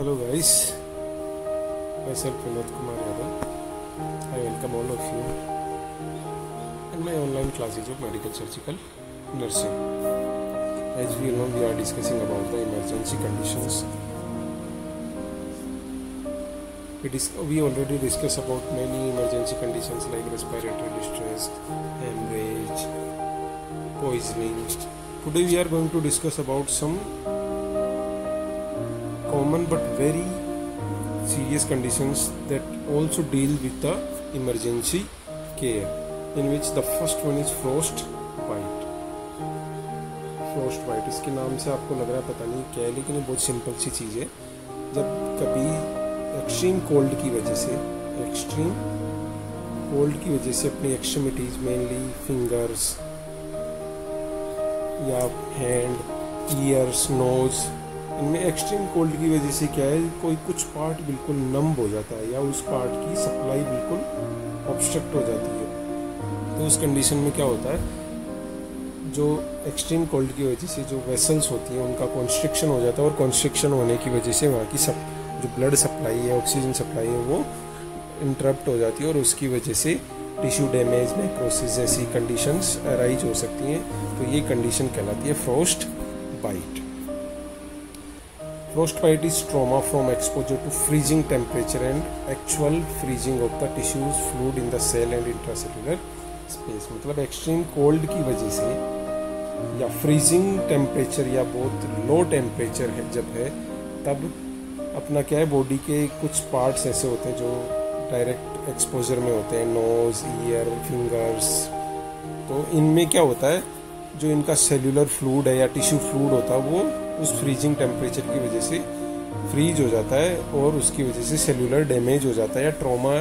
Hello guys, myself Vinod Kumar Yadav. I welcome all of you in my online classes of medical surgical nursing. As we know, we are discussing about the emergency conditions. We already discussed about many emergency conditions like respiratory distress, hemorrhage, poisoning. Today we are going to discuss about some common but very serious conditions that also deal with the emergency care, in which the first one is frost bite. Frost bite, इसके नाम से आपको लग रहा है पता नहीं क्या है, लेकिन ये बहुत सिंपल सी चीज़ है. जब कभी एक्सट्रीम कोल्ड की वजह से अपनी एक्सट्रीमिटीज मेनली फिंगर्स या हैंड, ईयर्स, नोज, इनमें एक्सट्रीम कोल्ड की वजह से क्या है, कोई कुछ पार्ट बिल्कुल नम हो जाता है या उस पार्ट की सप्लाई बिल्कुल ऑब्स्ट्रक्ट हो जाती है. तो उस कंडीशन में क्या होता है, जो एक्सट्रीम कोल्ड की वजह से जो वेसल्स होती हैं उनका कॉन्स्ट्रिक्शन हो जाता है, और कॉन्स्ट्रिक्शन होने की वजह से वहाँ की जो ब्लड सप्लाई है, ऑक्सीजन सप्लाई है, वो इंटरप्ट हो जाती है, और उसकी वजह से टिश्यू डैमेज, नेक्रोसिस जैसी कंडीशंस अराइज हो सकती हैं. तो ये कंडीशन कहलाती है frostbite. Frostbite is trauma from exposure to freezing temperature and actual freezing of the tissues, fluid in the cell and intracellular space. मतलब एक्सट्रीम कोल्ड की वजह से या फ्रीजिंग टेम्परेचर या बहुत लो टेम्परेचर है जब है, तब अपना क्या है, बॉडी के कुछ पार्ट्स ऐसे होते हैं जो डायरेक्ट एक्सपोजर में होते हैं, नोज, ईयर, फिंगर्स. तो इनमें क्या होता है, जो इनका सेल्यूलर फ्लूइड है या टिश्यू फ्लूइड होता है, वो उस फ्रीजिंग टेम्परेचर की वजह से फ्रीज हो जाता है, और उसकी वजह से सेल्यूलर डैमेज हो जाता है या ट्रॉमा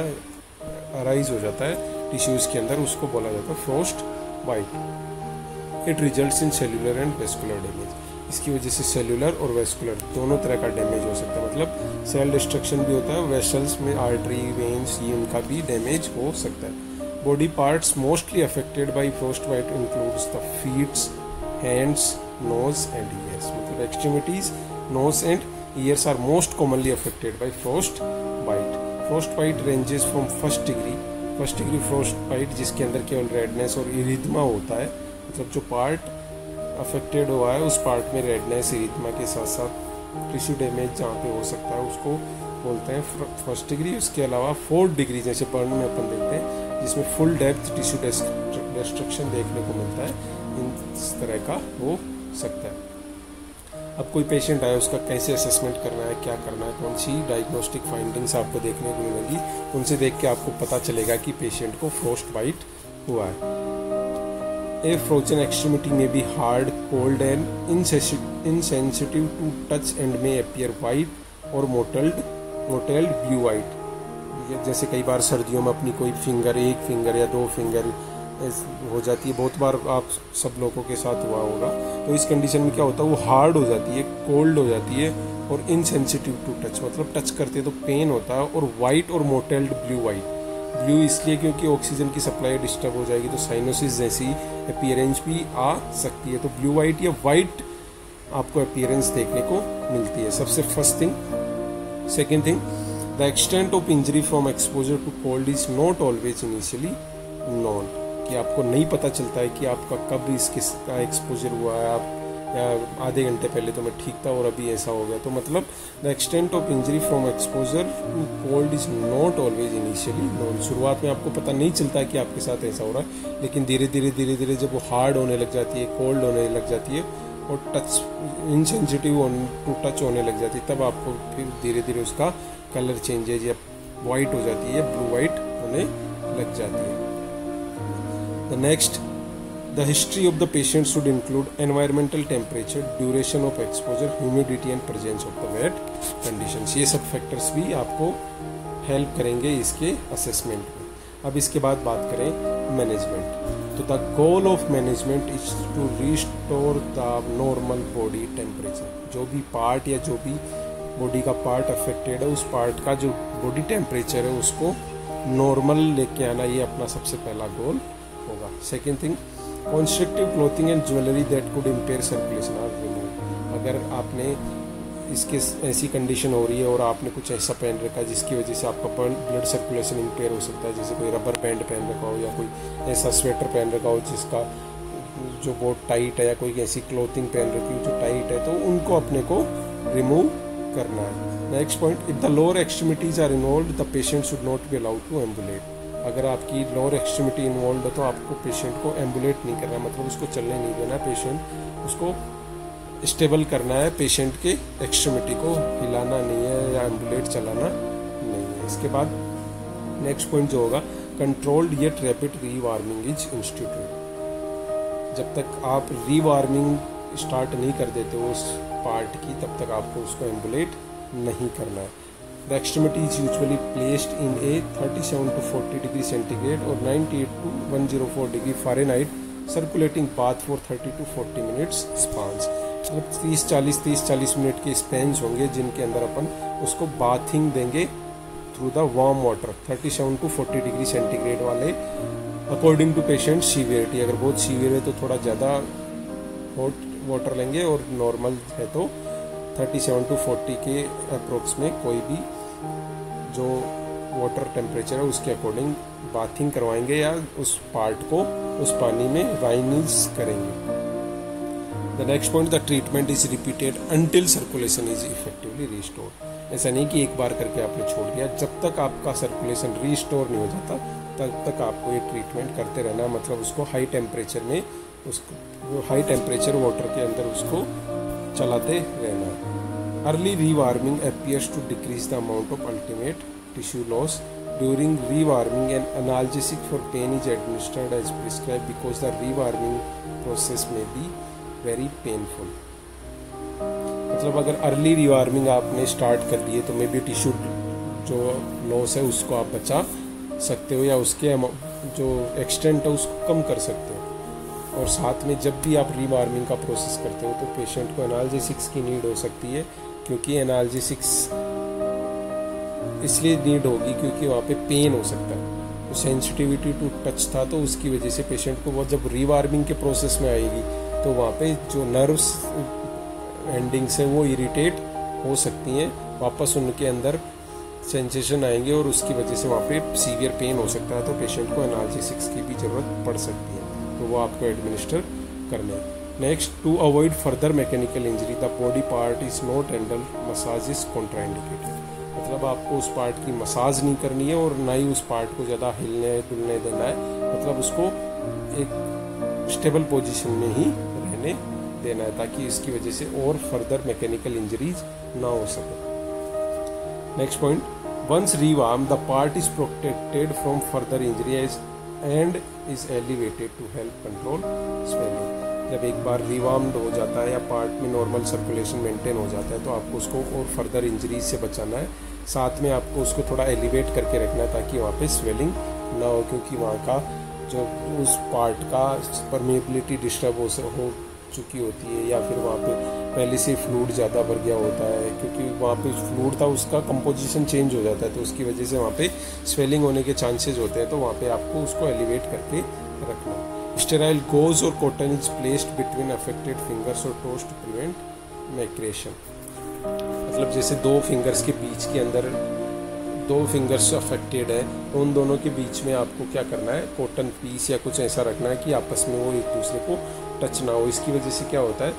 अराइज हो जाता है टिश्यूज़ के अंदर. उसको बोला जाता है frostbite. It results in cellular and vascular damage. इसकी वजह से सेल्यूलर और वेस्कुलर दोनों तरह का डैमेज हो सकता है. मतलब सेल डिस्ट्रक्शन भी होता है, वेसल्स में आर्टरी, वेन्स, ये उनका भी डैमेज हो सकता है. Body parts mostly affected by frostbite includes the feets, hands, nose and ears. मतलब extremities, nose and ears are most commonly affected by frost bite. Frost bite ranges from first degree frost bite, जिसके अंदर केवल redness और erythema होता है. मतलब जो part affected हुआ है उस पार्ट में रेडनेस, इरिथमा के साथ साथ टिश्यू डैमेज जहाँ पे हो सकता है उसको बोलते हैं फर्स्ट डिग्री. उसके अलावा 4th डिग्री जैसे बर्न में अपन देखते हैं, जिसमें फुल डेप्थ टिश्यू डिस्ट्रक्शन देखने को मिलता है, इस तरह का हो सकता है. अब कोई पेशेंट आए, उसका कैसे असेसमेंट करना है, क्या करना है, कौन सी डायग्नोस्टिक फाइंडिंग्स आपको देखने को मिलेगी, उनसे देख के आपको पता चलेगा कि पेशेंट को फ्रोस्ट बाइट हुआ है. A frozen extremity may be hard, cold and insensitive to touch and may appear white और मोटेल्ड ब्लू वाइट. जैसे कई बार सर्दियों में अपनी कोई फिंगर, एक फिंगर या 2 फिंगर हो जाती है, बहुत बार आप सब लोगों के साथ हुआ होगा. तो इस कंडीशन में क्या होता है, वो हार्ड हो जाती है, कोल्ड हो जाती है, और इनसेंसिटिव टू टच, मतलब टच करते तो पेन होता है, और वाइट और मोटेल्ड ब्लू वाइट. ब्लू इसलिए क्योंकि ऑक्सीजन की सप्लाई डिस्टर्ब हो जाएगी, तो साइनोसिस जैसी अपीयरेंस भी आ सकती है. तो ब्लू वाइट या वाइट आपको अपीयरेंस देखने को मिलती है, सबसे first thing. Second thing, the extent of injury from exposure to cold is not always initially known. कि आपको नहीं पता चलता है कि आपका कब इसका एक्सपोजर हुआ है, आप या आधे घंटे पहले तो मैं ठीक था और अभी ऐसा हो गया. तो मतलब the extent of injury from exposure to cold is not always initially known. शुरुआत में आपको पता नहीं चलता है कि आपके साथ ऐसा हो रहा है, लेकिन धीरे धीरे जब वो हार्ड होने लग जाती है, कोल्ड होने लग जाती है, और टच इनसेंसिटिव टू टच होने लग जाती है, तब आपको फिर धीरे धीरे उसका कलर चेंजेज या वाइट हो जाती है, ब्लू वाइट होने लग जाती है. The next, the history of the patient should include environmental temperature, duration of exposure, humidity and presence of the wet conditions. ये सब फैक्टर्स भी आपको हेल्प करेंगे इसके असेसमेंट में. अब इसके बाद बात करें मैनेजमेंट. तो the goal of management is to restore the normal body temperature. जो भी पार्ट या जो भी बॉडी का पार्ट अफेक्टेड है, उस पार्ट का जो बॉडी टेम्परेचर है उसको नॉर्मल लेके आना, ये अपना सबसे पहला गोल होगा. Second thing, constrictive clothing and jewellery that could impair circulation are remove. अगर आपने इसके ऐसी कंडीशन हो रही है और आपने कुछ ऐसा पहन रखा है जिसकी वजह से आपका ब्लड सर्कुलेशन इम्पेयर हो सकता है, जैसे कोई रबर बैंड पहन रखा हो या कोई ऐसा स्वेटर पहन रखा हो जिसका जो बहुत टाइट है, या कोई ऐसी क्लोथिंग पहन रखी हो जो टाइट है, तो उनको अपने को रिमूव करना है। Next point, if the lower extremities are involve the patient should not be allowed to ambulate. अगर आपकी लोअर एक्सट्रीमिटी इन्वॉल्व है तो आपको पेशेंट को एम्बुलेट नहीं करना, मतलब उसको चलने नहीं देना, पेशेंट उसको स्टेबल करना है, पेशेंट के एक्सट्रीमिटी को हिलाना नहीं है या एम्बुलेट चलाना नहीं है। इसके बाद नेक्स्ट पॉइंट जो होगा, controlled yet rapid rewarming is institute. जब तक आप रीवार्मिंग स्टार्ट नहीं कर देते उस पार्ट की, तब तक आपको उसको एम्बुलेट नहीं करना है। The extremity is usually placed in a 37 to 40 degree centigrade और 98 to 104 degree Fahrenheit circulating bath for 30 to 40 minutes spans. मतलब 30-40 मिनट के स्पेंस होंगे जिनके अंदर अपन उसको बाथिंग देंगे through the warm water 37 to 40 degree centigrade वाले, अकॉर्डिंग टू पेशेंट सीवियरिटी। अगर बहुत सीवियर है तो थोड़ा ज़्यादा हॉट वाटर लेंगे और नॉर्मल है तो 37 to 40 के अप्रोक्स में कोई भी जो वाटर टेम्परेचर है उसके अकॉर्डिंग बाथिंग करवाएंगे या उस पार्ट को उस पानी में राइनिज करेंगे। The next point, the treatment is repeated until circulation is effectively restored. ऐसा नहीं कि एक बार करके आपने छोड़ दिया, जब तक आपका सर्कुलेशन रिस्टोर नहीं हो जाता तब तक आपको ये ट्रीटमेंट करते रहना। मतलब उसको हाई टेम्परेचर में, उसको हाई टेम्परेचर वाटर के अंदर उसको चलाते रहना। Early rewarming appears to decrease the amount of ultimate tissue loss. During rewarming, an analgesic for pain is administered as prescribed because the rewarming process may be very painful. मतलब अगर early रिवार्मिंग आपने start कर दी है तो may be tissue जो loss है उसको आप बचा सकते हो या उसके जो एक्सटेंट है उसको कम कर सकते हो। और साथ में जब भी आप रीवार्मिंग का प्रोसेस करते हो तो पेशेंट को एनाल्जेसिक्स की नीड हो सकती है, क्योंकि एनाल्जेसिक्स इसलिए नीड होगी क्योंकि वहाँ पे पेन हो सकता है। तो सेंसिटिविटी टू टच था तो उसकी वजह से पेशेंट को वो जब रीवार्मिंग के प्रोसेस में आएगी तो वहाँ पे जो नर्व्स एंडिंग्स हैं वो इरिटेट हो सकती हैं, वापस उनके अंदर सेंसेशन आएंगे और उसकी वजह से वहाँ पे सीवियर पेन हो सकता है। तो पेशेंट को एनाल्जेसिक्स की भी ज़रूरत पड़ सकती है, तो वो आपको एडमिनिस्टर करना है। Next, to avoid further mechanical injury the body part is not handle massage is contraindicated. मतलब आपको उस पार्ट की मसाज नहीं करनी है और ना ही उस पार्ट को ज़्यादा हिलने डुलने देना है, मतलब उसको एक स्टेबल पोजीशन में ही रहने देना है ताकि इसकी वजह से और फर्दर मैकेनिकल इंजरीज ना हो सके। Next point, once rewarm the part is protected from further injury and is elevated to help control swelling. जब एक बार रिवार्म्ड हो जाता है या पार्ट में नॉर्मल सर्कुलेशन मेंटेन हो जाता है तो आपको उसको और फर्दर इंजरीज से बचाना है। साथ में आपको उसको थोड़ा एलिवेट करके रखना है ताकि वहाँ पे स्वेलिंग ना हो, क्योंकि वहाँ का जो उस पार्ट का परमेबिलिटी डिस्टर्ब हो चुकी होती है या फिर वहाँ पे पहले से फ्लूइड ज़्यादा भर गया होता है, क्योंकि वहाँ पे फ्लूइड था उसका कंपोजिशन चेंज हो जाता है तो उसकी वजह से वहाँ पे स्वेलिंग होने के चांसेस होते हैं। तो वहाँ पे आपको उसको एलिवेट करके रखना। स्टेराइल गोज और cotton is placed between affected fingers और टोज टू प्रिवेंट माइग्रेशन। मतलब जैसे दो फिंगर्स के बीच के अंदर दो फिंगर्स अफेक्टेड है तो उन दोनों के बीच में आपको क्या करना है, कॉटन पीस या कुछ ऐसा रखना है कि आपस में वो एक दूसरे को टच ना हो। इसकी वजह से क्या होता है,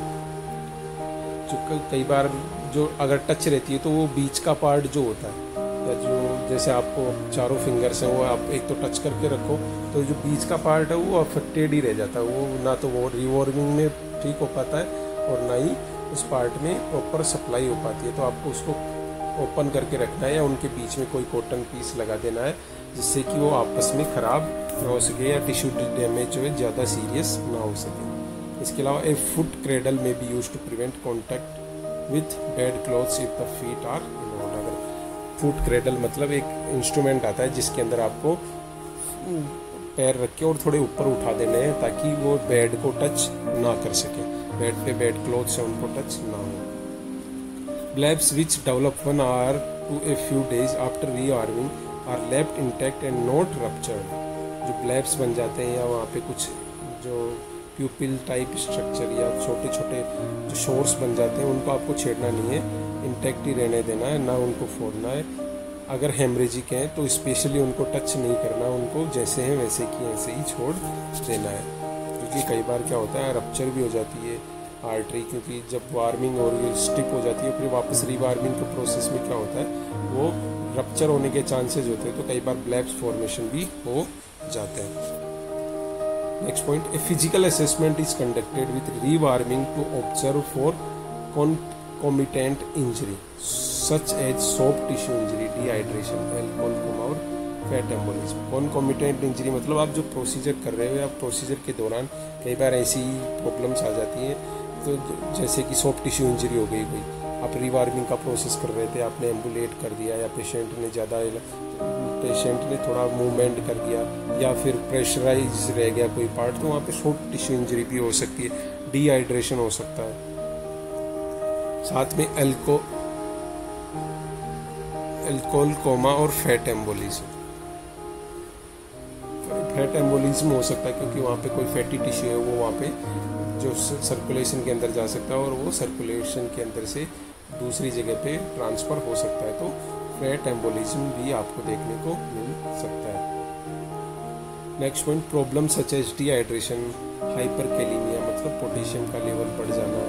जो कई बार जो अगर टच रहती है तो वो बीच का पार्ट जो होता है या जो जैसे आपको चारों फिंगर्स हैं वो आप एक तो टच करके रखो तो जो बीच का पार्ट है वो अफेक्टेड ही रह जाता है, वो ना तो वो रिवॉर्मिंग में ठीक हो पाता है और ना ही उस पार्ट में प्रॉपर सप्लाई हो पाती है। तो आपको उसको ओपन करके रखना है या उनके बीच में कोई कॉटन पीस लगा देना है जिससे कि वो आपस में ख़राब ना हो सके या टिश्यू डैमेज जो है ज़्यादा सीरियस ना हो सके। इसके अलावा a foot cradle may be use to prevent contact with bed clothes if the feet are involved. अगर फुट क्रेडल मतलब एक इंस्ट्रूमेंट आता है जिसके अंदर आपको पैर रख के और थोड़े ऊपर उठा देने हैं ताकि वो बेड को टच ना कर सके, बेड पे बेड क्लॉथ से उनको टच ना हो। Blebs which develop 1 hour to a few days after rearming are left intact and not ruptured। जो ब्लैब्स बन जाते हैं या वहाँ पे कुछ जो प्यूपिल टाइप स्ट्रक्चर या छोटे छोटे जो शोर्स बन जाते हैं उनको आपको छेड़ना नहीं है, इंटैक्ट ही रहने देना है, ना उनको फोड़ना है। अगर हेमरेजिक हैं तो स्पेशली उनको टच नहीं करना, उनको जैसे हैं वैसे की ऐसे ही छोड़ देना है। क्योंकि कई बार क्या होता है रप्चर भी हो जाती है आर्टरी, क्योंकि जब वार्मिंग और स्टिप हो जाती है फिर वापस रीवार्मिंग के प्रोसेस में क्या होता है वो रप्चर होने के चांसेस होते हैं, तो कई बार ब्लैप्स फॉर्मेशन भी हो जाते हैं। Next point, a physical assessment is conducted with rewarming to observe for concomitant injury such as soft tissue injury, dehydration, alcohol coma और फैट एम्बोलिज्म। concomitant injury मतलब आप जो प्रोसीजर कर रहे हो या प्रोसीजर के दौरान कई बार ऐसी प्रॉब्लम्स आ जाती हैं, तो जैसे कि सॉफ्ट टिश्यू इंजरी हो गई, कोई आप रीवार्मिंग का प्रोसेस कर रहे थे, आपने एम्बुलेट कर दिया या पेशेंट ने थोड़ा मूवमेंट कर दिया या फिर प्रेशराइज रह गया कोई पार्ट, तो वहाँ पे सॉफ्ट टिश्यू इंजरी भी हो सकती है, डिहाइड्रेशन हो सकता है। साथ में एल्कोहल कोमा और फैट एम्बोलिज्म। फैट एम्बोलिज्म हो सकता है क्योंकि वहाँ पे कोई फैटी टिश्यू है वो वहाँ पे जो सर्कुलेशन के अंदर जा सकता है और वो सर्कुलेशन के अंदर से दूसरी जगह पे ट्रांसफ़र हो सकता है, तो फैट एम्बोलिज्म भी आपको देखने को मिल सकता है। Next point, problem such as dehydration, hyperkalaemia मतलब पोटेशियम का लेवल बढ़ जाना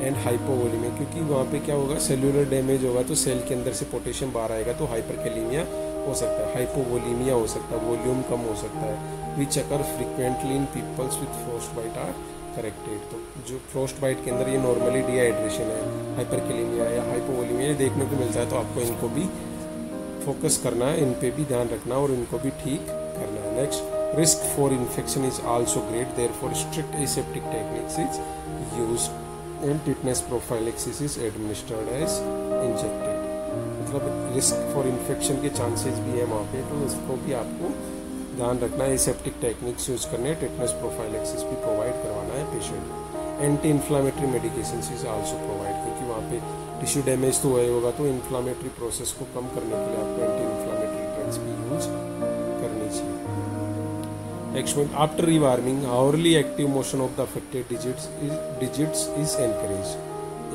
एंड हाइपोवोलीमिया, क्योंकि वहाँ पे क्या होगा सेल्यूलर डैमेज होगा तो सेल के अंदर से पोटेशियम बाहर आएगा तो हाइपरकैलेमिया हो सकता है, हाइपोवोलीमिया हो सकता है, वॉल्यूम कम हो सकता है, which occur frequently in peoples with frostbite are corrected. तो जो फ्रोस्ट बाइट के अंदर ये नॉर्मली डिहाइड्रेशन है, हाइपरकैलेमिया या हाइपोवोलीमिया देखने को मिलता है, तो आपको इनको भी फोकस करना है, इन पे भी ध्यान रखना और इनको भी ठीक करना है। Next, risk for infection is also great, therefore strict aseptic techniques is used and tetanus prophylaxis is administered as injected. मतलब रिस्क फॉर इन्फेक्शन के चांसेस भी है वहाँ पे, तो उसको भी आपको ध्यान रखना है, एसेप्टिक टेक्निक्स यूज करने हैं, टिटनेस प्रोफाइलेक्सिस भी प्रोवाइड करवाना है पेशेंट को। Anti inflammatory medication is also provide, क्योंकि वहाँ पे टिश्यू डैमेज तो हुआ होगा तो इन्फ्लामेटरी प्रोसेस को कम करने के लिए आपको एंटी इन्फ्लामेटरी ड्रग्स भी यूज करनी चाहिए। Next point, after rewarming hourly active motion of the affected digits is encourage.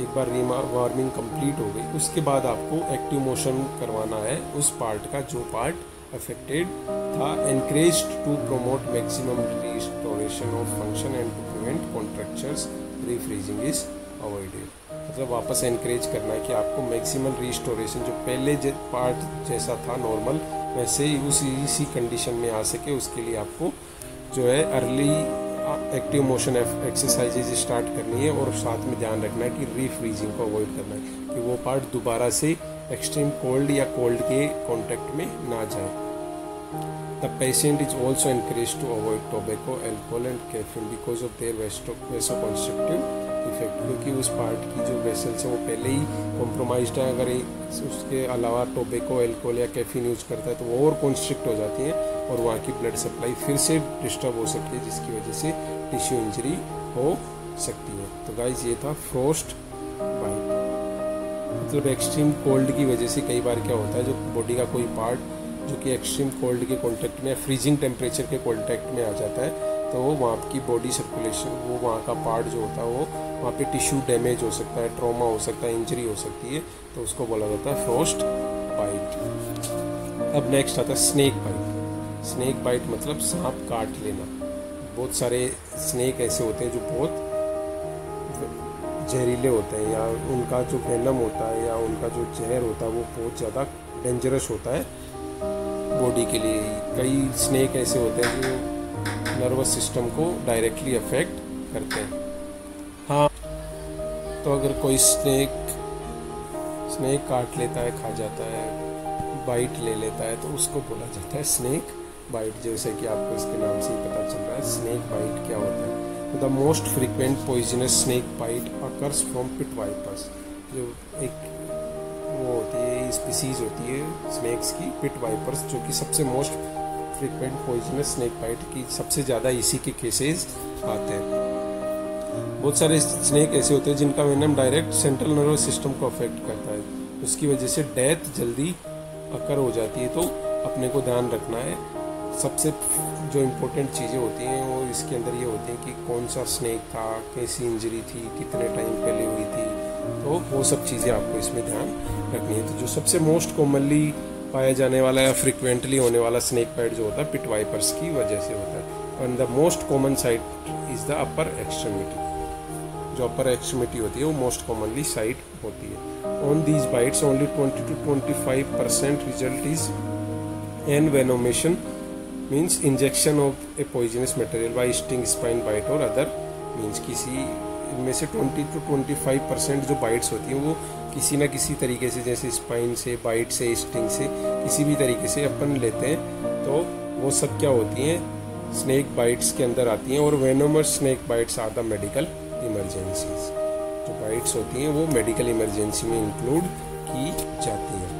एक बार रीवार्मिंग कंप्लीट हो गई उसके बाद आपको एक्टिव मोशन करवाना है उस पार्ट का जो पार्ट अफेक्टेड था, encouraged to promote maximum restoration of function and to prevent contractures, refreezing is avoided. मतलब वापस एनकरेज करना है कि आपको मैक्सिमम रिस्टोरेशन जो पहले पार्ट जैसा था नॉर्मल वैसे ही उसी कंडीशन में आ सके, उसके लिए आपको जो है early active motion exercises start करनी है और साथ में ध्यान रखना है कि रीफ्रीजिंग को अवॉइड करना है कि वो पार्ट दोबारा से एक्सट्रीम कोल्ड या कोल्ड के कांटेक्ट में ना जाए। The patient is also encourage to avoid tobacco, alcohol and caffeine because of their vasoconstrictive effect, क्योंकि उस पार्ट की जो वेसल्स है वो पहले ही कॉम्प्रोमाइज्ड है, अगर उसके अलावा टोबैको, अल्कोहल या कैफीन यूज करता है तो वो और कॉन्स्ट्रिक्ट हो जाती है और वहाँ की ब्लड सप्लाई फिर से डिस्टर्ब हो सकती है, जिसकी वजह से टिश्यू इंजरी हो सकती है। तो गाइज ये था फ्रोस्ट बाइट। मतलब एक्सट्रीम कोल्ड की वजह से कई बार क्या होता है जो बॉडी का कोई पार्ट जो कि एक्सट्रीम कोल्ड के कांटेक्ट में, फ्रीजिंग टेम्परेचर के कांटेक्ट में आ जाता है, तो वो वहाँ की बॉडी सर्कुलेशन, वो वहाँ का पार्ट जो होता है वो वहाँ पे टिश्यू डैमेज हो सकता है, ट्रॉमा हो सकता है, इंजरी हो सकती है, तो उसको बोला जाता है फ्रोस्ट बाइट। अब नेक्स्ट आता है स्नेक बाइट। स्नेक बाइट मतलब सांप काट लेना। बहुत सारे स्नेक ऐसे होते हैं जो बहुत जहरीले होते हैं या उनका जो वेनम होता है या उनका जो जहर होता है वो बहुत ज़्यादा डेंजरस होता है बॉडी के लिए। कई स्नेक ऐसे होते हैं जो नर्वस सिस्टम को डायरेक्टली अफेक्ट करते हैं। हाँ, तो अगर कोई स्नेक काट लेता है, खा जाता है, बाइट ले लेता है, तो उसको बोला जाता है स्नेक बाइट। जैसे कि आपको इसके नाम से ही पता चल रहा है स्नेक बाइट क्या होता है। The most frequent poisonous snake bite occurs from pit vipers. जो एक वो होती है स्पीसीज होती है स्नेक्स की, पिट वाइपर्स, जो कि सबसे most frequent poisonous snake bite की सबसे ज़्यादा इसी के केसेस आते हैं। बहुत सारे स्नेक ऐसे होते हैं जिनका venom direct central nervous system को अफेक्ट करता है, उसकी वजह से डेथ जल्दी अकर हो जाती है। तो अपने को ध्यान रखना है सबसे जो इम्पोर्टेंट चीज़ें होती हैं वो इसके अंदर ये होती हैं कि कौन सा स्नेक था, कैसी इंजरी थी, कितने टाइम पहले हुई थी, तो वो सब चीज़ें आपको इसमें ध्यान रखनी है। तो जो सबसे मोस्ट कॉमनली पाया जाने वाला या फ्रिक्वेंटली होने वाला स्नेक बाइट जो होता है पिट वाइपर्स की वजह से होता है। And the most common site is the upper extremity. जो अपर एक्सट्रीमिटी होती है वो मोस्ट कॉमनली साइट होती है। On these bites only 20 to 25% result is envenomation, means injection of a poisonous material by sting, spine bite और other means. किसी इनमें से 20 to 25% जो बाइट्स होती हैं वो किसी न किसी तरीके से, जैसे स्पाइन से, बाइट से, स्टिंग से, किसी भी तरीके से अपन लेते हैं। तो वो सब क्या होती हैं, स्नेक बाइट्स के अंदर आती हैं। और venomous snake bites are the medical emergencies. जो बाइट्स होती हैं वो मेडिकल इमरजेंसी में इंक्लूड की जाती हैं।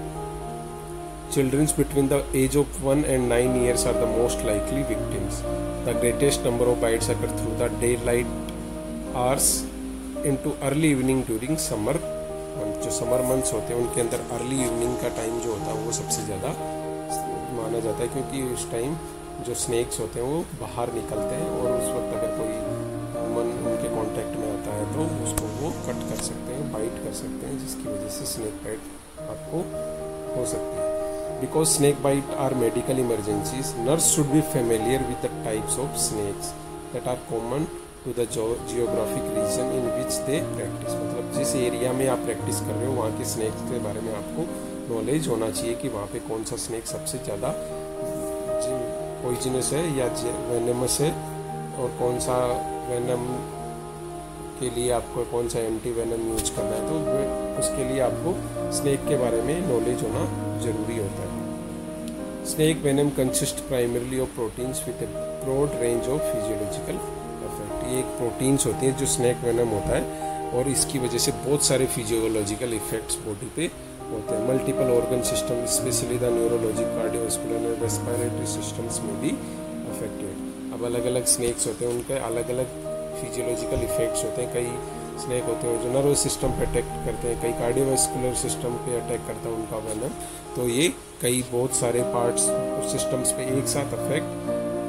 Children between the age of 1 and 9 years are the most likely victims. The greatest number of bites occur through the daylight hours into early evening during summer month. जो summer months होते हैं उनके अंदर early evening का time जो होता है वो सबसे ज़्यादा माना जाता है, क्योंकि उस टाइम जो स्नेक्स होते हैं वो बाहर निकलते हैं और उस वक्त अगर कोई ह्यूमन उनके कांटेक्ट में आता है तो उसको वो कट कर सकते हैं, बाइट कर सकते हैं, जिसकी वजह से स्नेक बाइट आपको हो सकती है। Because snake bite are medical emergencies, nurse should be familiar with the types of snakes that are common to the geographic region in which they practice। मतलब जिस एरिया में आप प्रैक्टिस कर रहे हो वहाँ के स्नेक्स के बारे में आपको नॉलेज होना चाहिए कि वहाँ पे कौन सा स्नेक सबसे ज़्यादा पॉइजनस है या वेनमस है, और कौन सा वेनम के लिए आपको कौन सा एंटी वेनम यूज करना है। तो उसके लिए आपको स्नेक के बारे में नॉलेज होना जरूरी होता है। Snake venom consist primarily of proteins with a broad range of physiological effect. ये एक प्रोटीन्स होती हैं जो स्नेक वेनम होता है, और इसकी वजह से बहुत सारे फिजियोलॉजिकल इफेक्ट्स बॉडी पे होते हैं। Multiple organ system specially the neurologic, cardiovascular and respiratory systems में भी अफेक्टेड। अब अलग अलग स्नेक्स होते हैं, उनके अलग अलग फिजियोलॉजिकल इफेक्ट्स होते हैं। कई स्नेक होते हैं जो नर्वस सिस्टम पे अटैक करते हैं, कई कार्डियोवास्कुलर सिस्टम पे अटैक करता है उनका वेनम। तो ये कई बहुत सारे पार्ट्स और सिस्टम्स पे एक साथ अफेक्ट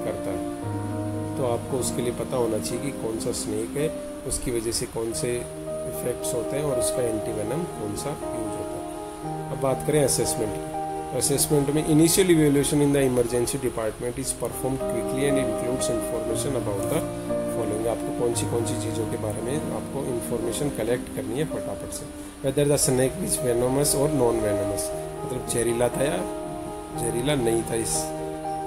करता है। तो आपको उसके लिए पता होना चाहिए कि कौन सा स्नेक है, उसकी वजह से कौन से इफेक्ट्स होते हैं और उसका एंटी वेनम कौन सा यूज होता है। अब बात करें असेसमेंट की। असेसमेंट में initial evaluation in the emergency department is performed quickly and includes information about the following. आपको कौन सी चीज़ों के बारे में आपको इन्फॉर्मेशन कलेक्ट करनी है फटाफट से। वेदर द स्नेक इज वेनोमस और नॉन वेनोमस, मतलब जहरीला था या जहरीला नहीं था। इस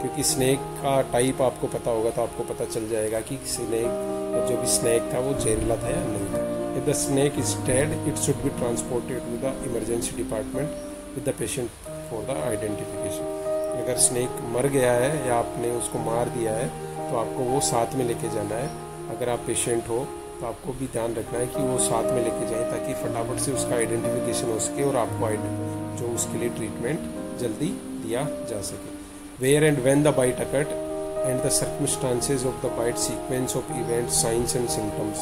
क्योंकि स्नेक का टाइप आपको पता होगा तो आपको पता चल जाएगा कि स्नेक जो भी स्नेक था वो जहरीला था या नहीं था। If the snake is dead it should be transported to the emergency department with the patient for the identification. अगर स्नेक मर गया है या आपने उसको मार दिया है तो आपको वो साथ में लेके जाना है। अगर आप पेशेंट हो तो आपको भी ध्यान रखना है कि वो साथ में लेके जाएं ताकि फटाफट से उसका आइडेंटिफिकेशन हो सके और आपको जो उसके लिए ट्रीटमेंट जल्दी दिया जा सके। Where and when the bite occurred and the circumstances of the bite, sequence of events, signs and symptoms,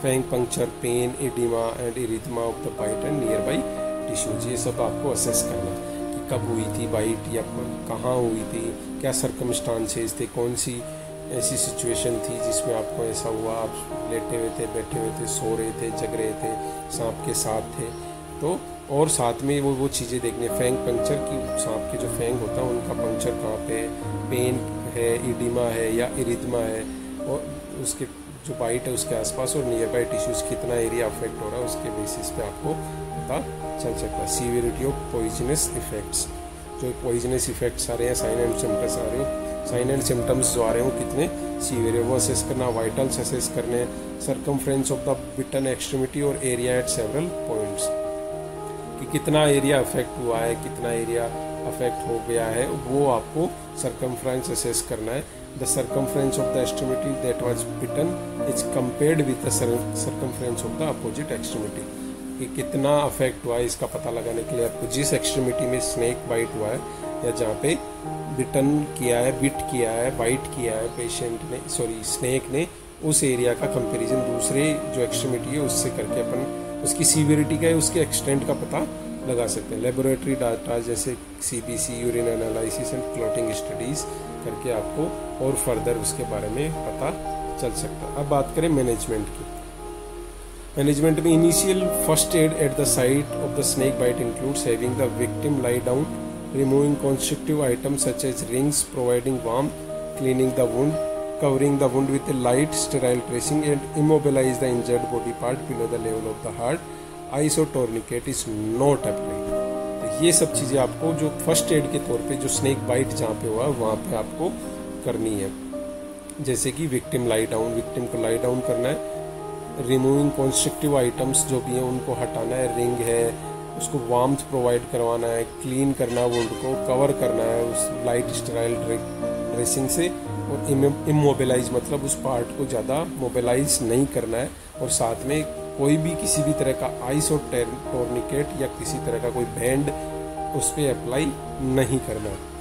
fang puncture, pain, edema and erythema of the bite and nearby tissues. ये सब आपको assess करना है कि कब हुई थी bite या कहाँ हुई थी, क्या सर्कमस्टांसेस थे, कौन सी ऐसी सिचुएशन थी जिसमें आपको ऐसा हुआ, आप लेटे हुए थे, बैठे हुए थे, सो रहे थे, जग रहे थे, सांप के साथ थे। तो और साथ में वो चीज़ें देखने, फैंग पंक्चर की, सांप के जो फैंग होता है उनका पंक्चर कहाँ पे, पेन है, इडिमा है या इरिथमा है, और उसके जो बाइट है उसके आसपास और नियर बाई टिश्यूज़ कितना एरिया अफेक्ट हो रहा है उसके बेसिस पे आपको पता चल सकता है। सीवियरिटी ऑफ पॉइजनस इफेक्ट्स, जो पॉइजनस इफेक्ट्स आ रहे हैं, साइन एंड सिम्टम्स आ रहे हो, साइन एंड सिम्टम्स जो आ रहे हैं वो कितने सीवियर है वो असेस करना, वाइटल्स असेस करने, circumference of the bitten extremity और एरिया एट सेवरल पॉइंट्स, कि कितना एरिया अफेक्ट हुआ है, कितना एरिया अफेक्ट हो गया है, वो आपको सरकमफ्रेंस असेस करना है। The circumference of the extremity that was bitten is compared with the circumference of the opposite extremity, कि कितना अफेक्ट हुआ है इसका पता लगाने के लिए आपको जिस एक्सट्रीमिटी में स्नेक बाइट हुआ है या जहाँ पे बिटन किया है, बिट किया है, बाइट किया है पेशेंट ने, सॉरी स्नेक ने, उस एरिया का कंपैरिजन दूसरे जो एक्सट्रीमिटी है उससे करके अपन उसकी सीवियरिटी का है, उसके एक्सटेंट का पता लगा सकते हैं। लेबोरेटरी डाटा जैसे CBC, urine analysis and clotting studies करके आपको और फर्दर उसके बारे में पता चल सकता है। अब बात करें मैनेजमेंट की। मैनेजमेंट में initial first aid at the site of the snake bite includes having the victim lie down, removing constructive items such as rings, providing warm, cleaning the wound, covering the wound with a light sterile dressing and immobilize the injured body part below the level of the heart. Ice or tourniquet is not applied. तो ये सब चीज़ें आपको जो first aid के तौर पे जो स्नेक बाइट जहाँ पे हुआ वहाँ पे आपको करनी है। जैसे कि विक्टिम लाई डाउन, विक्टिम को लाई डाउन करना है, रिमूविंग कॉन्स्ट्रक्टिव आइटम्स जो भी हैं उनको हटाना है, रिंग है उसको वार्मथ प्रोवाइड करवाना है, क्लीन करना वुंड को, कवर करना है उस लाइट स्टेराइल ड्रेसिंग से, और इमोबिलाइज मतलब उस पार्ट को ज़्यादा मोबिलाइज नहीं करना है, और साथ में कोई भी किसी भी तरह का आइस और टोर्निकेट या किसी तरह का कोई बैंड उस पर अप्लाई नहीं करना है।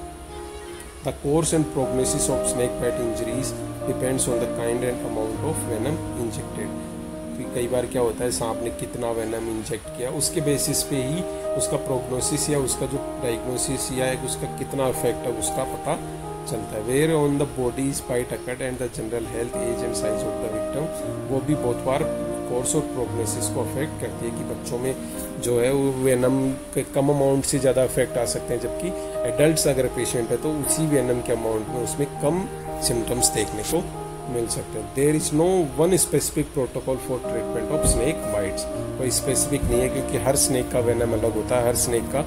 The course and prognosis of snake bite injuries depends on the kind and amount of venom injected. तो कई बार क्या होता है सांप ने कितना वेनम इंजेक्ट किया उसके बेसिस पे ही उसका प्रोग्नोसिस या उसका जो डायग्नोसिस या उसका कितना इफेक्ट है उसका पता चलता है। Where on the body bite occurred and the general health, age and size of the victim, वो भी बहुत बार कोर्स और प्रोग्नोसिस को अफेक्ट करती है कि बच्चों में जो है वो वेनम के कम अमाउंट से ज़्यादा अफेक्ट आ सकते हैं, जबकि एडल्ट्स अगर पेशेंट है तो उसी वेनम के अमाउंट में उसमें कम सिम्टम्स देखने को मिल सकते हैं। There is no one specific protocol for treatment of snake bites. कोई स्पेसिफिक नहीं है क्योंकि हर स्नेक का वेनम अलग होता है, हर स्नेक का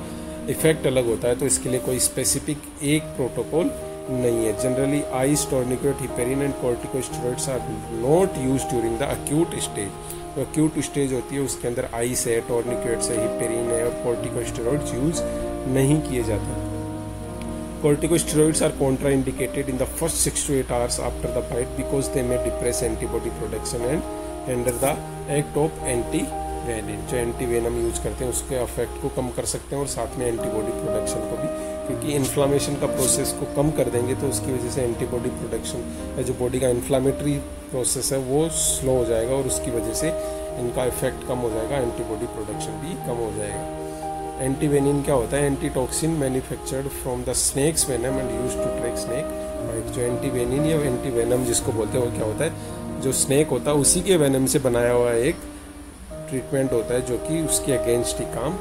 इफेक्ट अलग होता है, तो इसके लिए कोई स्पेसिफिक एक प्रोटोकॉल नहीं है। Generally ice, tourniquet, heparin and corticosteroids are not used during the acute stage. जो एक्यूट स्टेज होती है उसके अंदर आइस है, टोर्निकेट्स है, हिपेरिन है और कॉर्टिकोस्टेरॉइड्स यूज नहीं किए जाते। Corticosteroids are contraindicated in the first 6 to 8 hours after the bite because they may depress antibody production and hinder the act of antivenin। जो एंटीवेनम यूज करते हैं उसके अफेक्ट को कम कर सकते हैं और साथ में एंटीबॉडी प्रोडक्शन को भी, क्योंकि इन्फ्लामेशन का प्रोसेस को कम कर देंगे तो उसकी वजह से एंटीबॉडी प्रोडक्शन या जो बॉडी का इन्फ्लामेटरी प्रोसेस है वो स्लो हो जाएगा और उसकी वजह से इनका इफेक्ट कम हो जाएगा, एंटीबॉडी प्रोडक्शन भी कम हो जाएगा। एंटीवेनिन क्या होता है? Antitoxin manufactured from the snake's venom and used to track snake bite. जो एंटीवेनिन या एंटीवेनम जिसको बोलते हैं वो क्या होता है? जो स्नेक होता है उसी के वेनम से बनाया हुआ एक ट्रीटमेंट होता है जो कि उसके अगेंस्ट ही काम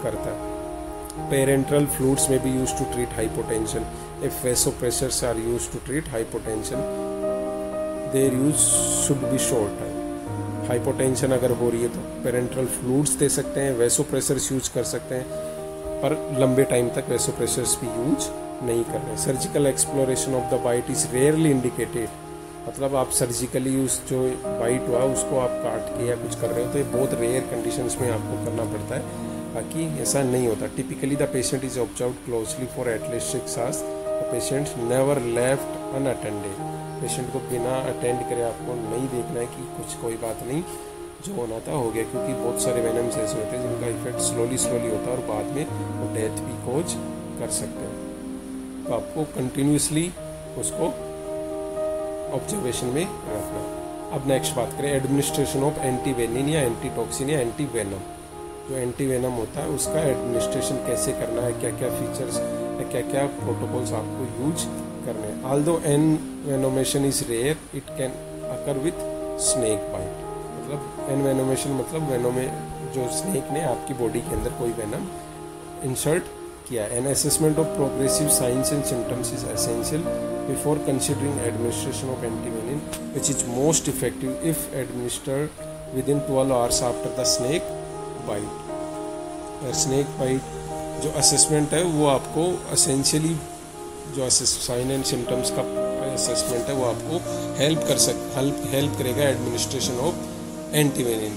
करता है। पेरेंट्रल फ्लूइड्स में भी used to treat hypotension. If vasopressors are used to treat hypotension their use should be short. Hypotension अगर हो रही है तो पेरेंट्रल फ्लूइड्स दे सकते हैं, वेसोप्रेशर्स यूज कर सकते हैं, पर लंबे टाइम तक वेसोप्रेशर्स भी यूज नहीं कर रहे। Surgical exploration of the bite is rarely indicated. मतलब आप सर्जिकली उस जो बाइट हुआ उसको आप काट के या कुछ कर रहे हो तो ये बहुत रेयर कंडीशंस में आपको करना पड़ता है, बाकी ऐसा नहीं होता। Typically the patient is observed closely for at least 6 hours. The patient never left unattended. Patient को बिना अटेंड करे आपको नहीं देखना है कि कुछ कोई बात नहीं, जो होना था हो गया, क्योंकि बहुत सारे वेनम्स ऐसे होते हैं जिनका इफेक्ट स्लोली होता है और बाद में वो डेथ भी कॉज कर सकते हैं। तो आपको कंटिन्यूसली उसको ऑब्जर्वेशन में रखना। अब नेक्स्ट बात करें एडमिनिस्ट्रेशन ऑफ एंटीवेनिन या एंटीटॉक्सिन या एंटीवेनम। जो एंटीवेनम होता है उसका एडमिनिस्ट्रेशन कैसे करना है, क्या क्या फीचर्स या क्या क्या प्रोटोकॉल्स आपको यूज करने हैं। Although envenomation is rare it can occur with snake bite. मतलब एनवेनोमेशन मतलब वेनोमे जो स्नेक ने आपकी बॉडी के अंदर कोई वेनम इंसर्ट किया। An assessment of progressive signs and symptoms is essential before considering administration of antivenin which is most effective if administered within 12 hours after the snake bite. Snake bite जो assessment है वो आपको essentially जो sign and symptoms का assessment है वो आपको help करेगा एडमिनिस्ट्रेशन ऑफ एंटीवेनिन,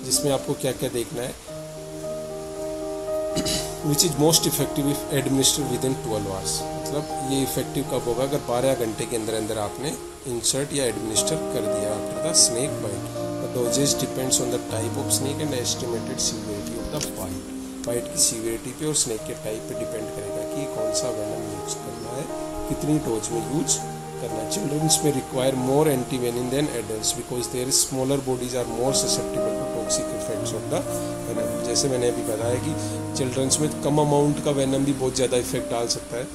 जिसमें आपको क्या क्या देखना है। विच is most effective if administered within 12 hours. मतलब ये इफेक्टिव कब होगा? अगर 12 घंटे के अंदर अंदर आपने इंसर्ट या एडमिनिस्टर कर दिया after the snake bite. The dosages depends on the type of snake and estimated severity of the bite. Bite की सीवियरिटी पे और स्नेक के टाइप पे डिपेंड करेगा कि कौन सा वेनम यूज करना है, कितनी डोज में यूज करना है। चिल्ड्रंस में require more antivenin than adults because their smaller bodies are more susceptible to toxic effects of the venom. जैसे मैंने अभी बताया कि चिल्ड्रंस में कम अमाउंट का वेनम भी बहुत ज़्यादा इफेक्ट डाल सकता है।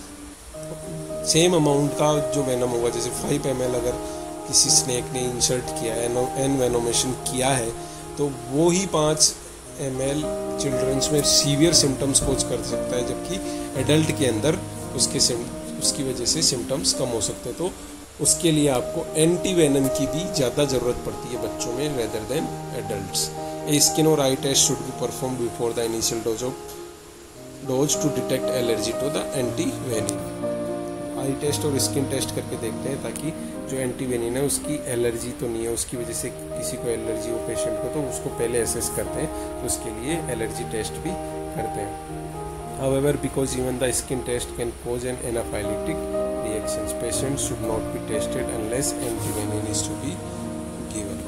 सेम अमाउंट का जो वेनम होगा, जैसे 5 ml अगर किसी स्नेक ने इंसर्ट किया है, एनवेनोमेशन किया है, तो वो ही 5 ml चिल्ड्रंस में सीवियर सिम्टम्स कोज कर सकता है, जबकि एडल्ट के अंदर उसकी वजह से सिम्टम्स कम हो सकते हैं। तो उसके लिए आपको एंटी वेनम की भी ज़्यादा ज़रूरत पड़ती है बच्चों में rather than adults. A skin or eye test should be perform before the initial dose to detect allergy to the antivenin. Eye test और स्किन टेस्ट करके देखते हैं ताकि जो एंटी वेनिन है उसकी एलर्जी तो नहीं है, उसकी वजह से किसी को एलर्जी हो पेशेंट को, तो उसको पहले असेस करते हैं, तो उसके लिए एलर्जी टेस्ट भी करते हैं। However, because even the skin test can cause an anaphylactic reactions, patients should not be tested unless antivenin is to be given.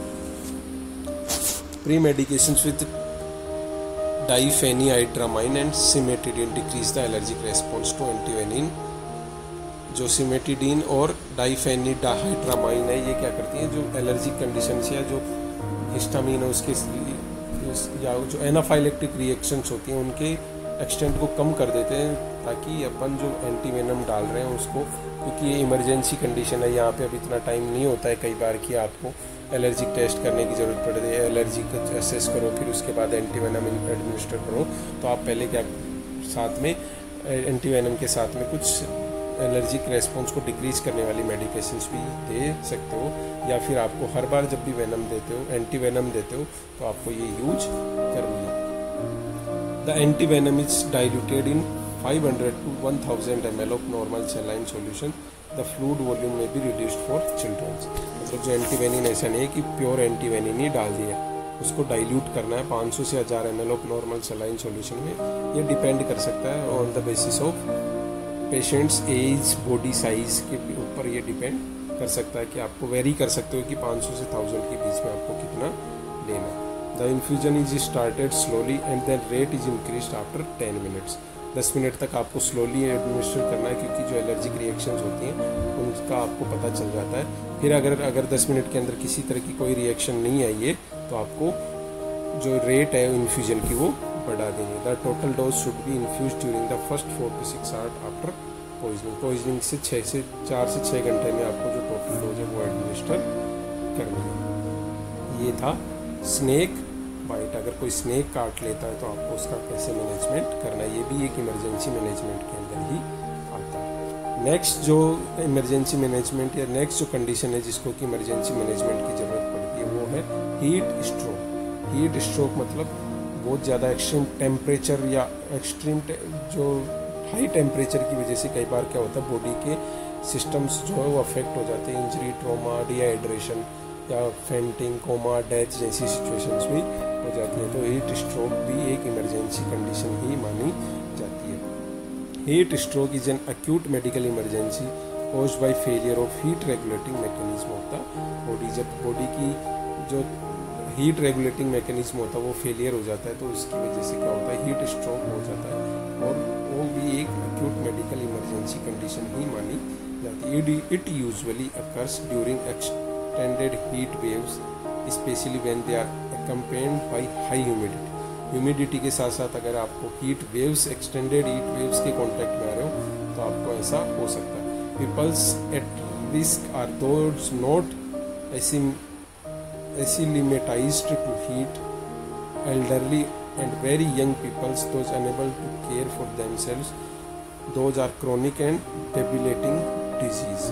Pre-medications with diphenhydramine and cimetidine decrease the allergic response to antivenin. जो cimetidine और डाइफेनिडाहाइड्रामाइन है, ये क्या करती हैं, जो allergic condition या जो हिस्टामिन है उसके या जो एनाफाइलेक्टिक रिएक्शंस होती हैं उनके एक्सटेंट को कम कर देते हैं, ताकि अपन जो एंटीवेनम डाल रहे हैं उसको, क्योंकि ये इमरजेंसी कंडीशन है, यहाँ पे अब इतना टाइम नहीं होता है कई बार कि आपको एलर्जिक टेस्ट करने की ज़रूरत पड़ती है, एलर्जी को असेस करो फिर उसके बाद एंटीवेनम एडमिनिस्टर करो। तो आप पहले क्या साथ में एंटीवेनम के साथ में कुछ एलर्जिक रेस्पॉन्स को डिक्रीज करने वाली मेडिकेशंस भी दे सकते हो, या फिर आपको हर बार जब भी वेनम देते हो, एंटीवेनम देते हो, तो आपको ये यूज करनी है। The antivenom is diluted in 500 to 1000 ml of normal saline solution. The fluid volume may be reduced for children. मतलब जो एंटीवेनिन ऐसा नहीं है कि प्योर एंटीवेनिन ही डाल दिया, उसको डाइल्यूट करना है 500 से 1000 ml of normal saline solution में। ये डिपेंड कर सकता है on the basis of patient's age, body size के ऊपर ये डिपेंड कर सकता है कि आपको वेरी कर सकते हो कि 500 से 1000 के बीच में आपको कितना लेना है। The infusion is started slowly and the rate is increased after 10 minutes. 10 minute तक आपको स्लोली एडमिनिस्टर करना है, क्योंकि जो एलर्जिक रिएक्शंस होती हैं उनका आपको पता चल जाता है। फिर अगर 10 मिनट के अंदर किसी तरह की कोई रिएक्शन नहीं आई है, तो आपको जो रेट है इन्फ्यूजन की वो बढ़ा देंगे। The total dose should be infuse during the first 4 to 6 hours after poisoning से 4 से 6 घंटे में आपको जो टोटल डोज है वो एडमिनिस्टर करना है। ये था स्नेक बाइट। अगर कोई स्नेक काट लेता है तो आपको उसका कैसे मैनेजमेंट करना है, ये भी एक इमरजेंसी मैनेजमेंट के अंदर ही आता है। नेक्स्ट जो इमरजेंसी मैनेजमेंट या नेक्स्ट जो कंडीशन है जिसको कि इमरजेंसी मैनेजमेंट की ज़रूरत पड़ती है, वो है हीट स्ट्रोक। हीट स्ट्रोक मतलब बहुत ज़्यादा एक्सट्रीम टेम्परेचर या एक्सट्रीम जो हाई टेम्परेचर की वजह से कई बार क्या होता है, बॉडी के सिस्टम्स जो है वो अफेक्ट हो जाते हैं, इंजरी, ट्रॉमा, डिहाइड्रेशन या फेंटिंग, कोमा, डेथ जैसी सिचुएशंस भी हो जाती है। तो हीट स्ट्रोक भी एक इमरजेंसी कंडीशन ही मानी जाती है। Heat stroke is an acute medical emergency caused by failure of heat regulating mechanism of the body. जब बॉडी की जो हीट रेगुलेटिंग मैकेनिज्म होता है वो फेलियर हो जाता है, तो उसकी वजह से क्या होता है, हीट स्ट्रोक हो जाता है, और वो भी एक एक्यूट मेडिकल इमरजेंसी कंडीशन ही मानी जाती है। It usually occurs during extended heat waves, specially when they are accompanied by high humidity। Humidity के साथ साथ अगर आपको heat waves, extended heat waves के कांटेक्ट में आ रहे हो तो आपको ऐसा हो सकता है। Peoples at risk are those not acclimatized to heat, elderly and very young peoples, those unable to care for themselves, those are chronic and debilitating disease।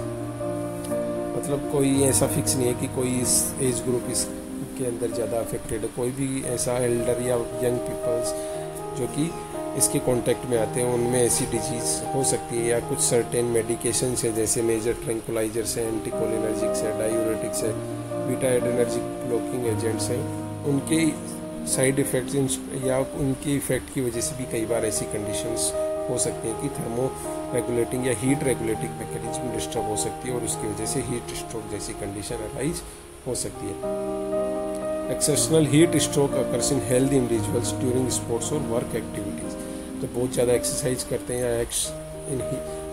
मतलब कोई ऐसा फिक्स नहीं है कि कोई इस एज ग्रुप इसके अंदर ज़्यादा अफेक्टेड है, कोई भी ऐसा एल्डर या यंग पीपल्स जो कि इसके कांटेक्ट में आते हैं उनमें ऐसी डिजीज़ हो सकती है, या कुछ सर्टेन मेडिकेशंस है जैसे मेजर ट्रैंकुलाइजर्स है, एंटीकोलिनर्जिक्स है, डायूरेटिक्स है, बीटा एड्रेनर्जिक ब्लॉकिंग एजेंट्स हैं, उनके साइड इफ़ेक्ट्स या उनके इफ़ेक्ट की वजह से भी कई बार ऐसी कंडीशंस हो सकती हैं कि थर्मो रेगुलेटिंग या हीट रेगुलेटिंग मैकेनिज्म डिस्टर्ब हो सकती है और उसकी वजह से हीट स्ट्रोक जैसी कंडीशन अराइज हो सकती है। Exceptional heat stroke occurs in healthy individuals during sports और वर्क एक्टिविटीज़। तो बहुत ज़्यादा एक्सरसाइज करते हैं या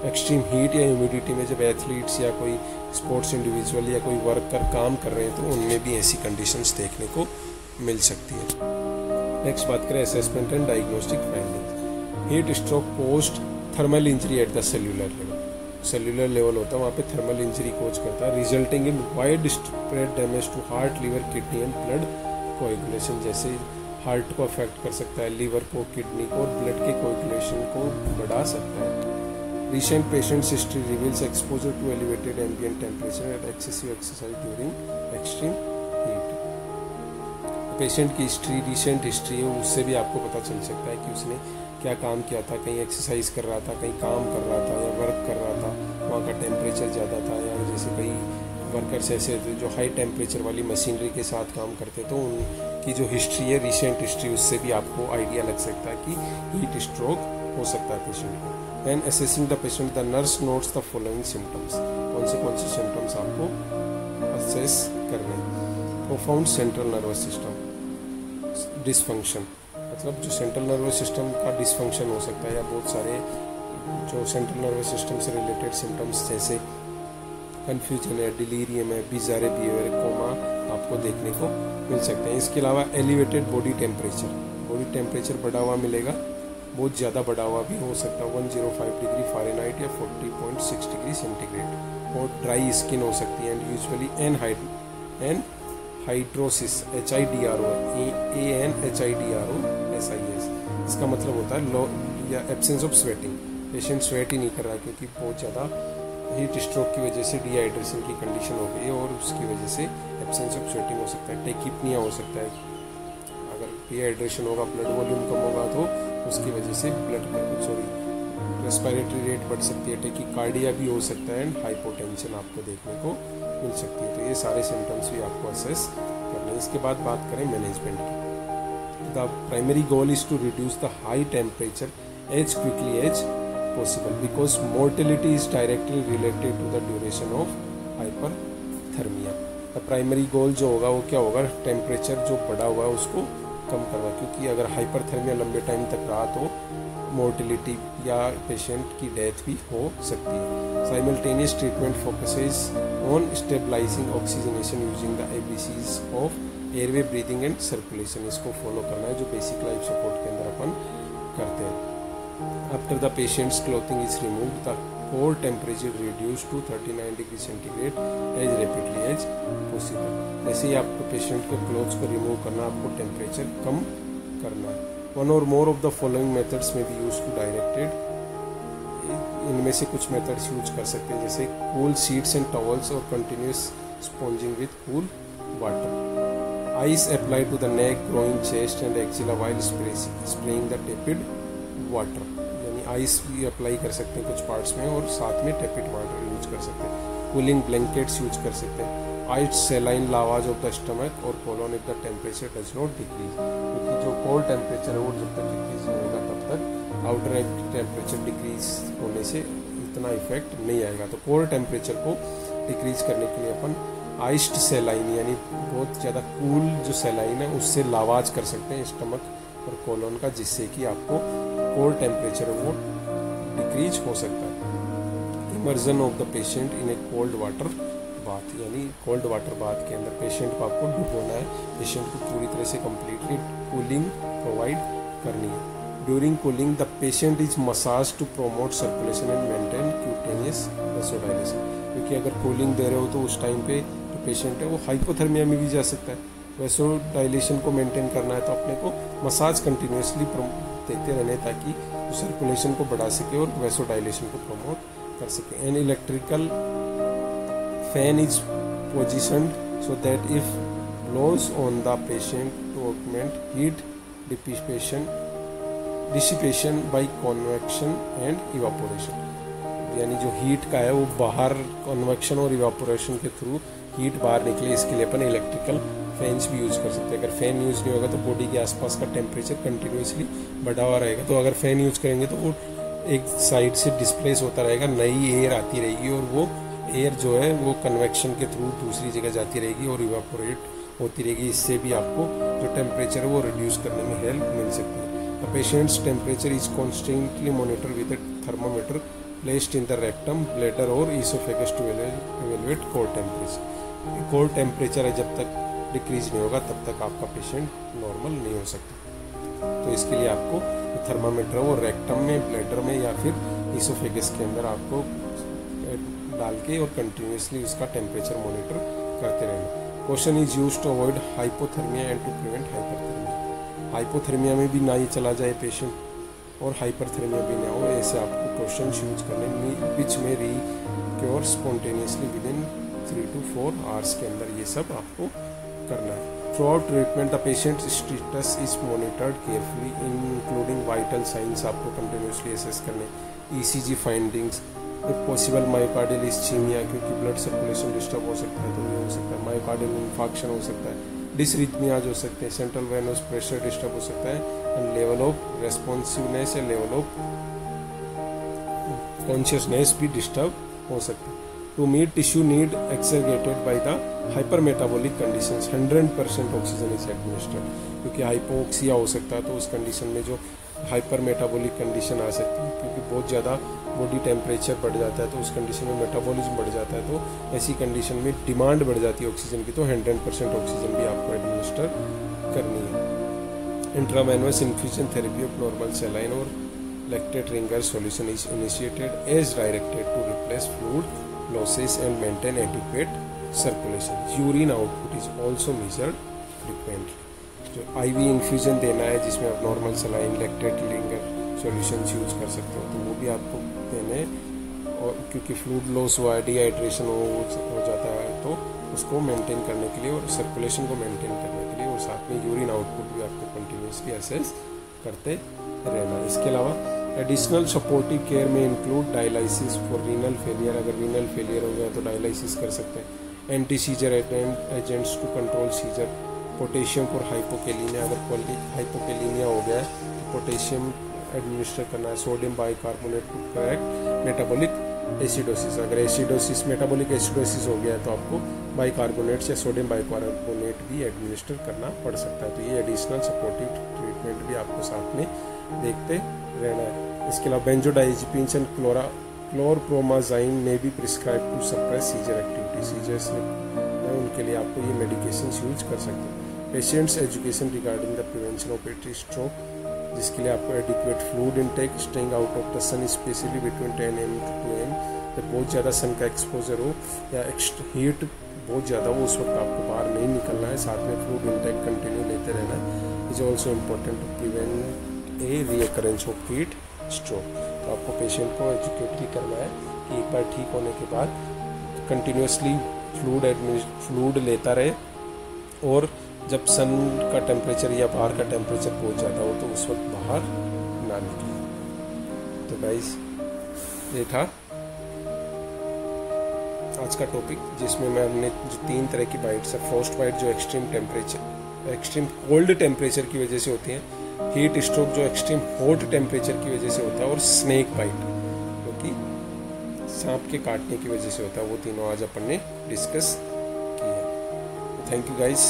एक्सट्रीम हीट या ह्यूमिडिटी में जब एथलीट्स या कोई स्पोर्ट्स इंडिविजुअल या कोई वर्कर काम कर रहे हैं तो उनमें भी ऐसी कंडीशंस देखने को मिल सकती है। नेक्स्ट बात करें assessment and diagnostic finding. Heat stroke post thermal injury at the cellular level. Cellular level होता है वहाँ पे थर्मल इंजरी कोज करता है, resulting in widespread damage to heart, liver, kidney and blood coagulation. जैसे heart को affect कर सकता है, लीवर को, किडनी को और ब्लड के कोएगुलेशन को बढ़ा सकता है। Recent patient's history reveals exposure to elevated ambient temperature and excessive exercise during extreme heat. Patient की रिसेंट हिस्ट्री है, उससे भी आपको पता चल सकता है कि उसने क्या काम किया था, कहीं एक्सरसाइज कर रहा था, कहीं काम कर रहा था या वर्क कर रहा था, वहाँ का टेम्परेचर ज़्यादा था, या जैसे कई वर्कर्स ऐसे थे जो हाई टेम्परेचर वाली मशीनरी के साथ काम करते, तो उनकी जो हिस्ट्री है, रिसेंट हिस्ट्री, उससे भी आपको आइडिया लग सकता है कि हीट स्ट्रोक हो सकता है पेशेंट को। And assessing the patient, the nurse notes the following symptoms. कौन से सिम्टम्स आपको असेस करने हैं। Profound central nervous system dysfunction, मतलब जो सेंट्रल नर्वस सिस्टम का डिसफंक्शन हो सकता है, या बहुत सारे जो सेंट्रल नर्वस सिस्टम से रिलेटेड सिम्टम्स जैसे कन्फ्यूजन है, डिलीरियम है, बिजारे बिहेवियर, कोमा आपको देखने को मिल सकते हैं। इसके अलावा एलिवेटेड बॉडी टेम्परेचर बढ़ा हुआ मिलेगा, बहुत ज़्यादा बढ़ा हुआ भी हो सकता है, 105 डिग्री फ़ारेनहाइट या 40.6 डिग्री सेंटीग्रेड। और ड्राई स्किन हो सकती है, and usually anhidrosis HIDRO SIS। इसका मतलब होता है लो या absence of sweating. Patient sweat ही नहीं कर रहा है क्योंकि बहुत ज़्यादा हीट स्ट्रोक की वजह से डिहाइड्रेशन की कंडीशन हो गई है, और उसकी वजह से एब्सेंस ऑफ स्वेटिंग हो सकता है, टेकिपनिया हो सकता है। अगर डिहाइड्रेशन होगा, ब्लड वॉल्यूम कम होगा, तो उसकी वजह से रेस्पिरेटरी रेट बढ़ सकती है, टेकिकार्डिया भी हो सकता है, एंड हाइपोटेंशन आपको देखने को मिल सकती है। तो ये सारे सिम्टम्स भी आपको असेस करना है। इसके बाद बात करें मैनेजमेंट की। The primary goal is to reduce the high temperature as quickly as possible, because mortality is directly related to the duration of hyperthermia. The primary goal जो होगा वो क्या होगा, टेम्परेचर जो बढ़ा हुआ है उसको कम करना, क्योंकि अगर हाइपरथर्मिया लंबे टाइम तक रहा तो मोर्टेलिटी या पेशेंट की डेथ भी हो सकती है। Simultaneous treatment focuses on stabilising oxygenation using the ABCs of airway, breathing and circulation. इसको फॉलो करना है जो बेसिक लाइफ सपोर्ट के अंदर अपन करते हैं। After the patient's clothing is removed, the core temperature reduce to 39 degree centigrade as rapidly as possible. जैसे ही आपको पेशेंट के क्लोथ्स को रिमूव करना, आपको टेम्परेचर कम करना है। One or more of the following methods may be use to directed. इनमें से कुछ मेथड्स यूज कर सकते हैं, जैसे cool sheets and towels or continuous sponging with cool water. Ice apply to the neck, groin, chest and axilla while spraying the tepid water. यानी ice भी apply कर सकते हैं कुछ पार्ट्स में, और साथ में टेपिड वाटर यूज कर सकते हैं। कूलिंग ब्लैंकेट्स यूज कर सकते हैं। Ice saline lavage of the stomach और colon if the temperature does not decrease, क्योंकि जो कोल्ड टेम्परेचर है वो जब तक डिक्रीज नहीं होगा तब तक आउटर टेम्परेचर डिक्रीज होने से इतना इफेक्ट नहीं आएगा। तो कोल्ड टेम्परेचर को डिक्रीज करने के लिए अपन आइस्ड सेलाइन यानी बहुत ज़्यादा कूल जो सेलाइन है उससे लावाज कर सकते हैं स्टमक और कोलोन का, जिससे कि आपको कोल्ड टेम्परेचर वो डिक्रीज हो सकता है। Immersion of the patient in A cold water bath, यानी कोल्ड वाटर बाथ के अंदर पेशेंट को आपको डुबोना है, पेशेंट को पूरी तरह से कम्प्लीटली कूलिंग प्रोवाइड करनी है। During cooling the patient is massage to promote circulation and maintain cutaneous vasodilation, क्योंकि अगर कूलिंग दे रहे हो तो उस टाइम पे जो पेशेंट है वो हाइपोथर्मिया में भी जा सकता है। वेसोडाइलेशन को मेंटेन करना है तो अपने को मसाज कंटिन्यूसली देते रहने ताकि सर्कुलेशन को बढ़ा सके और वेसोडाइलेशन को प्रमोट कर सके। An electrical fan is positioned so that if blows on the patient to augment heat dissipation by convection and evaporation, यानी जो हीट का है वो बाहर कन्वेक्शन और इवापोरेशन के थ्रू हीट बाहर निकले, इसके लिए अपन इलेक्ट्रिकल फैंस भी यूज़ कर सकते हैं। अगर फैन यूज़ नहीं होगा तो बॉडी के आसपास का टेम्परेचर कंटिन्यूसली बढ़ा हुआ रहेगा, तो अगर फैन यूज़ करेंगे तो वो एक साइड से डिस्प्लेस होता रहेगा, नई एयर आती रहेगी और वो एयर जो है वो कन्वेक्शन के थ्रू दूसरी जगह जाती रहेगी और इवापोरेट होती रहेगी। इससे भी आपको जो टेम्परेचर है वो रिड्यूस करने में हेल्प मिल सकती है। The patient's temperature is constantly monitor with thermometer placed in the rectum, bladder और esophagus to evaluate core temperature. Core temperature है जब तक डिक्रीज नहीं होगा तब तक आपका पेशेंट नॉर्मल नहीं हो सकता। तो इसके लिए आपको थर्मामीटर वो रेक्टम में, ब्लैडर में या फिर इसोफेगस के अंदर आपको डाल के और कंटिन्यूसली उसका टेम्परेचर मॉनिटर करते रहना। Question is use to avoid hypothermia and to prevent hyperthermia. Hypothermia में भी ना ही चला जाए पेशेंट और हाइपरथर्मिया भी ना हो, ऐसे आपको क्वेश्चन यूज करने which may recur spontaneously within 3 to 4 hours के अंदर, ये सब आपको करना है। Throughout treatment the patient status is monitored carefully including vital signs आपको कंटिन्यूसली असेस करने, ECG findings, possible myocardial ischemia क्योंकि ब्लड सर्कुलेशन डिस्टर्ब हो सकता है तो ये हो सकता है, मायोकार्डियल इंफाक्शन हो सकता है, डिसरिथमियाज हो सकते हैं, सेंट्रल वेनस प्रेशर डिस्टर्ब हो सकता है एंड लेवल ऑफ रेस्पॉन्सिवनेस या लेवल ऑफ कॉन्शियसनेस भी डिस्टर्ब हो सकता है। To meet tissue need exaggerated by the hypermetabolic conditions 100% oxygen is administered, क्योंकि हाइपोक्सिया हो सकता है तो उस कंडीशन में जो हाइपरमेटाबॉलिक कंडीशन आ सकती है, क्योंकि बहुत ज़्यादा बॉडी टेम्परेचर बढ़ जाता है तो उस कंडीशन में मेटाबॉलिज्म बढ़ जाता है, तो ऐसी कंडीशन में डिमांड बढ़ जाती है ऑक्सीजन की, तो 100% ऑक्सीजन भी आपको एडमिनिस्टर करनी है। Intravenous infusion therapy of normal saline और lactate Ringer solution is initiated as directed to replace fluid losses and maintain adequate circulation. Urine output is also measured frequently. जो IV इन्फ्यूजन देना है जिसमें आप normal saline, lactate Ringer solution use कर सकते हो तो वो भी आपको देने, और क्योंकि फ्लूइड लॉस हुआ है, डिहाइड्रेशन हो जाता है तो उसको मेंटेन करने के लिए और सर्कुलेशन को मेंटेन करने के लिए, और साथ में यूरिन आउटपुट भी आपको कंटिन्यूसली असेस करते रहना। इसके अलावा एडिशनल सपोर्टिव केयर में include dialysis for renal failure, अगर रीनल फेलियर हो गया तो डायलिसिस कर सकते हैं, anti seizure agents to control seizure, potassium for hypokalemia, अगर हाइपोकेलिनिया हो गया है तो पोटेशियम एडमिनिस्टर करना है, sodium bicarbonate to correct metabolic acidosis, अगर एसिडोसिस मेटाबॉलिक एसिडोसिस हो गया है तो आपको बाइकार्बोनेट्स या सोडियम बाइकार्बोनेट भी एडमिनिस्टर करना पड़ सकता है, तो ये एडिशनल सपोर्टिव ट्रीटमेंट भी आपको साथ में देखते रहना है। इसके अलावा benzodiazepines and chlorpromazine may be prescribe to suppress seizure activity, seizures में उनके लिए आपको ये मेडिकेशन यूज कर सकते हैं। Patient's education regarding the prevention of petty stroke, जिसके लिए आपको adequate fluid intake, staying out of the sun specially between 10 AM to 2 AM, जब बहुत ज़्यादा सन का एक्सपोजर हो या हीट बहुत ज़्यादा हो उस वक्त आपको बाहर नहीं निकलना है, साथ में फ्लूइड इनटेक कंटिन्यू लेते रहना है। Is also important to prevent a recurrence of heat stroke, तो आपको पेशेंट को एजुकेट भी करना है कि एक बार ठीक होने के बाद कंटिन्यूसली फ्लूइड लेता रहे, और जब सन का टेम्परेचर या बाहर का टेम्परेचर बहुत ज़्यादा हो तो उस वक्त बाहर ना निकले। तो गाइस ये था आज का टॉपिक, जिसमें मैं हमने जो 3 तरह की बाइट्स है, फ्रॉस्ट बाइट जो एक्सट्रीम कोल्ड टेम्परेचर की वजह से होती है, हीट स्ट्रोक जो एक्सट्रीम हॉट टेम्परेचर की वजह से होता है, और स्नेक बाइट जो कि सांप के काटने की वजह से होता है, वो तीनों आज अपन ने डिस्कस किया। Thank you guys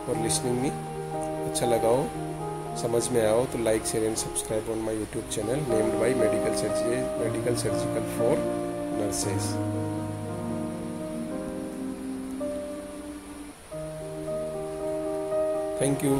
for listening me. अच्छा लगा हो, समझ में आया हो तो like, share and subscribe on my YouTube channel named by medical surgical for nurses. Thank you.